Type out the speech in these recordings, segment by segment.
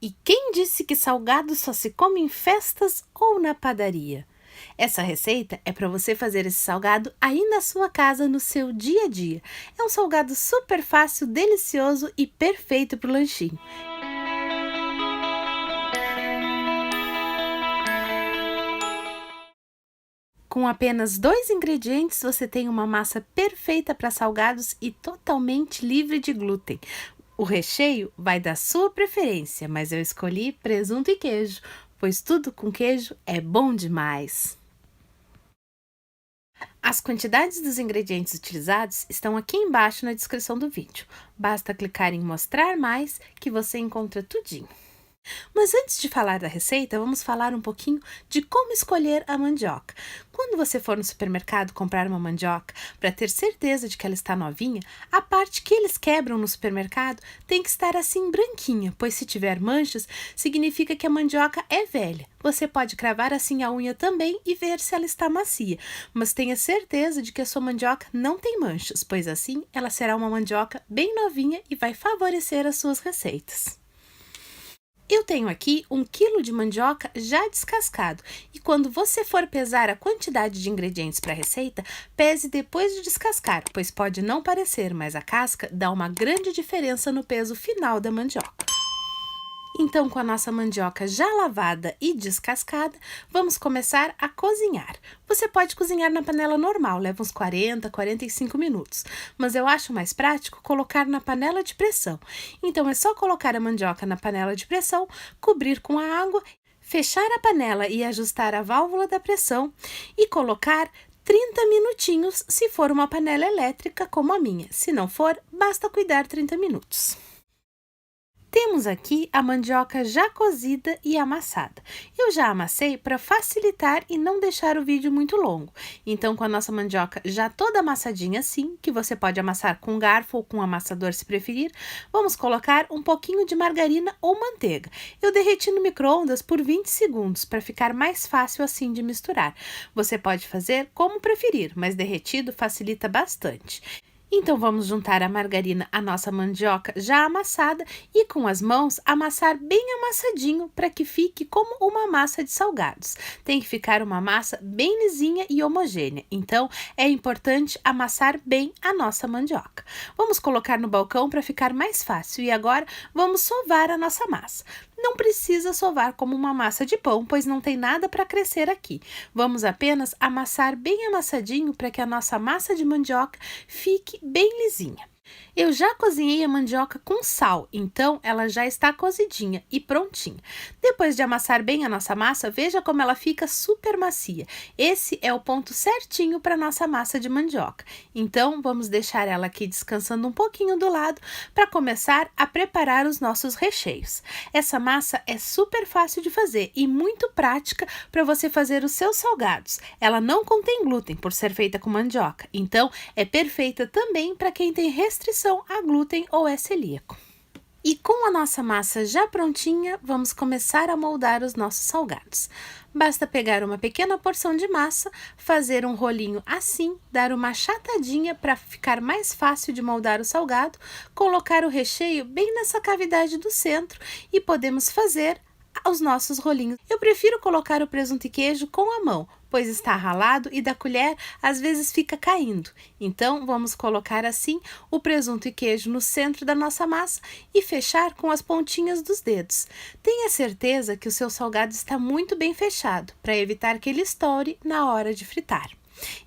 E quem disse que salgado só se come em festas ou na padaria? Essa receita é para você fazer esse salgado aí na sua casa, no seu dia a dia. É um salgado super fácil, delicioso e perfeito para o lanchinho. Com apenas 2 ingredientes, você tem uma massa perfeita para salgados e totalmente livre de glúten. O recheio vai da sua preferência, mas eu escolhi presunto e queijo, pois tudo com queijo é bom demais. As quantidades dos ingredientes utilizados estão aqui embaixo na descrição do vídeo. Basta clicar em mostrar mais que você encontra tudinho. Mas antes de falar da receita, vamos falar um pouquinho de como escolher a mandioca. Quando você for no supermercado comprar uma mandioca, para ter certeza de que ela está novinha, a parte que eles quebram no supermercado tem que estar assim branquinha, pois se tiver manchas, significa que a mandioca é velha. Você pode cravar assim a unha também e ver se ela está macia, mas tenha certeza de que a sua mandioca não tem manchas, pois assim ela será uma mandioca bem novinha e vai favorecer as suas receitas. Eu tenho aqui 1 quilo de mandioca já descascado e quando você for pesar a quantidade de ingredientes para a receita, pese depois de descascar, pois pode não parecer, mas a casca dá uma grande diferença no peso final da mandioca. Então, com a nossa mandioca já lavada e descascada, vamos começar a cozinhar. Você pode cozinhar na panela normal, leva uns 45 minutos, mas eu acho mais prático colocar na panela de pressão. Então, é só colocar a mandioca na panela de pressão, cobrir com a água, fechar a panela e ajustar a válvula da pressão e colocar 30 minutinhos se for uma panela elétrica como a minha. Se não for, basta cuidar 30 minutos. Temos aqui a mandioca já cozida e amassada. Eu já amassei para facilitar e não deixar o vídeo muito longo. Então, com a nossa mandioca já toda amassadinha assim, que você pode amassar com garfo ou com amassador se preferir, vamos colocar um pouquinho de margarina ou manteiga. Eu derreti no micro-ondas por 20 segundos para ficar mais fácil assim de misturar. Você pode fazer como preferir, mas derretido facilita bastante. Então, vamos juntar a margarina à nossa mandioca já amassada e com as mãos amassar bem amassadinho para que fique como uma massa de salgados. Tem que ficar uma massa bem lisinha e homogênea, então é importante amassar bem a nossa mandioca. Vamos colocar no balcão para ficar mais fácil e agora vamos sovar a nossa massa. Não precisa sovar como uma massa de pão, pois não tem nada para crescer aqui. Vamos apenas amassar bem amassadinho para que a nossa massa de mandioca fique bem lisinha. Eu já cozinhei a mandioca com sal, então ela já está cozidinha e prontinha. Depois de amassar bem a nossa massa, veja como ela fica super macia. Esse é o ponto certinho para nossa massa de mandioca. Então, vamos deixar ela aqui descansando um pouquinho do lado para começar a preparar os nossos recheios. Essa massa é super fácil de fazer e muito prática para você fazer os seus salgados. Ela não contém glúten por ser feita com mandioca, então é perfeita também para quem tem restrição a glúten ou é celíaco. E com a nossa massa já prontinha, vamos começar a moldar os nossos salgados. Basta pegar uma pequena porção de massa, fazer um rolinho assim, dar uma achatadinha para ficar mais fácil de moldar o salgado, colocar o recheio bem nessa cavidade do centro e podemos fazer os nossos rolinhos. Eu prefiro colocar o presunto e queijo com a mão, pois está ralado e da colher às vezes fica caindo. Então, vamos colocar assim o presunto e queijo no centro da nossa massa e fechar com as pontinhas dos dedos. Tenha certeza que o seu salgado está muito bem fechado, para evitar que ele estoure na hora de fritar.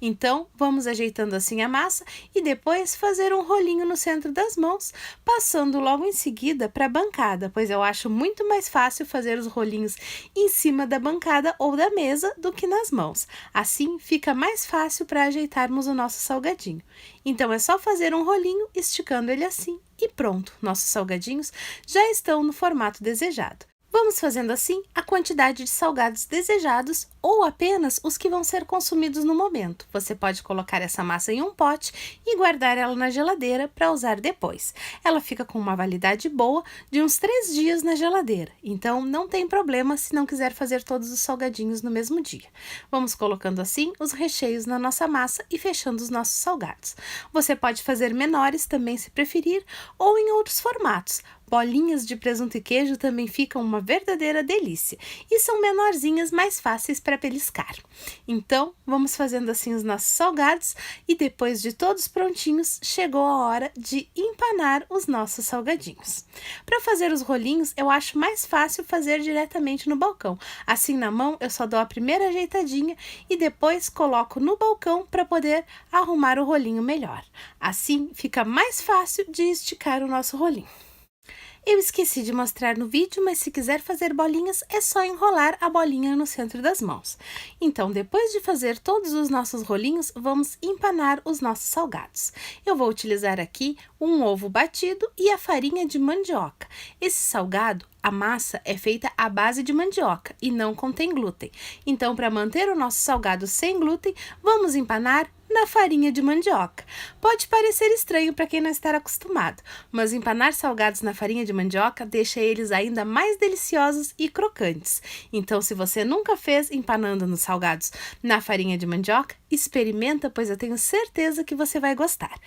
Então, vamos ajeitando assim a massa e depois fazer um rolinho no centro das mãos, passando logo em seguida para a bancada, pois eu acho muito mais fácil fazer os rolinhos em cima da bancada ou da mesa do que nas mãos. Assim, fica mais fácil para ajeitarmos o nosso salgadinho. Então, é só fazer um rolinho, esticando ele assim e pronto, nossos salgadinhos já estão no formato desejado. Vamos fazendo assim a quantidade de salgados desejados ou apenas os que vão ser consumidos no momento. Você pode colocar essa massa em um pote e guardar ela na geladeira para usar depois. Ela fica com uma validade boa de uns 3 dias na geladeira, então não tem problema se não quiser fazer todos os salgadinhos no mesmo dia. Vamos colocando assim os recheios na nossa massa e fechando os nossos salgados. Você pode fazer menores também se preferir ou em outros formatos. Bolinhas de presunto e queijo também ficam uma verdadeira delícia e são menorzinhas, mais fáceis para beliscar. Então, vamos fazendo assim os nossos salgados e depois de todos prontinhos, chegou a hora de empanar os nossos salgadinhos. Para fazer os rolinhos, eu acho mais fácil fazer diretamente no balcão. Assim na mão, eu só dou a primeira ajeitadinha e depois coloco no balcão para poder arrumar o rolinho melhor. Assim, fica mais fácil de esticar o nosso rolinho. Eu esqueci de mostrar no vídeo, mas se quiser fazer bolinhas, é só enrolar a bolinha no centro das mãos. Então, depois de fazer todos os nossos rolinhos, vamos empanar os nossos salgados. Eu vou utilizar aqui um ovo batido e a farinha de mandioca. Esse salgado, a massa é feita à base de mandioca e não contém glúten. Então, para manter o nosso salgado sem glúten, vamos empanar na farinha de mandioca. Pode parecer estranho para quem não está acostumado, mas empanar salgados na farinha de mandioca deixa eles ainda mais deliciosos e crocantes. Então, se você nunca fez empanando nos salgados na farinha de mandioca, experimenta, pois eu tenho certeza que você vai gostar.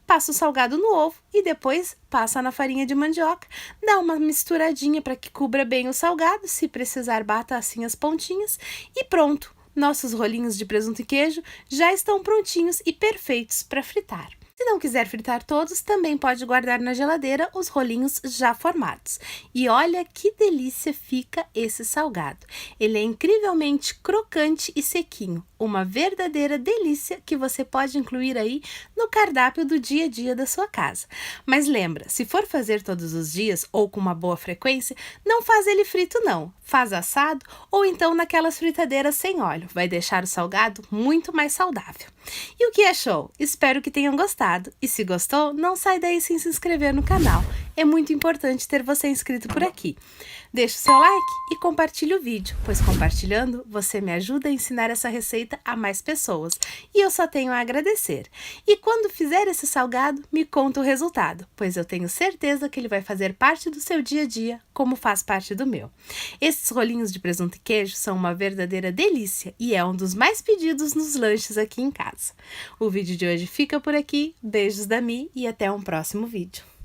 Passa o salgado no ovo e depois passa na farinha de mandioca, dá uma misturadinha para que cubra bem o salgado, se precisar bata assim as pontinhas e pronto! Nossos rolinhos de presunto e queijo já estão prontinhos e perfeitos para fritar. Se não quiser fritar todos, também pode guardar na geladeira os rolinhos já formados. E olha que delícia fica esse salgado. Ele é incrivelmente crocante e sequinho. Uma verdadeira delícia que você pode incluir aí no cardápio do dia a dia da sua casa. Mas lembra, se for fazer todos os dias ou com uma boa frequência, não faz ele frito não. Faz assado ou então naquelas fritadeiras sem óleo. Vai deixar o salgado muito mais saudável. E o que achou? Espero que tenham gostado. E se gostou, não sai daí sem se inscrever no canal. É muito importante ter você inscrito por aqui. Deixe o seu like e compartilhe o vídeo, pois compartilhando você me ajuda a ensinar essa receita a mais pessoas. E eu só tenho a agradecer. E quando fizer esse salgado, me conta o resultado, pois eu tenho certeza que ele vai fazer parte do seu dia a dia, como faz parte do meu. Esses rolinhos de presunto e queijo são uma verdadeira delícia e é um dos mais pedidos nos lanches aqui em casa. O vídeo de hoje fica por aqui. Beijos da Mi e até um próximo vídeo.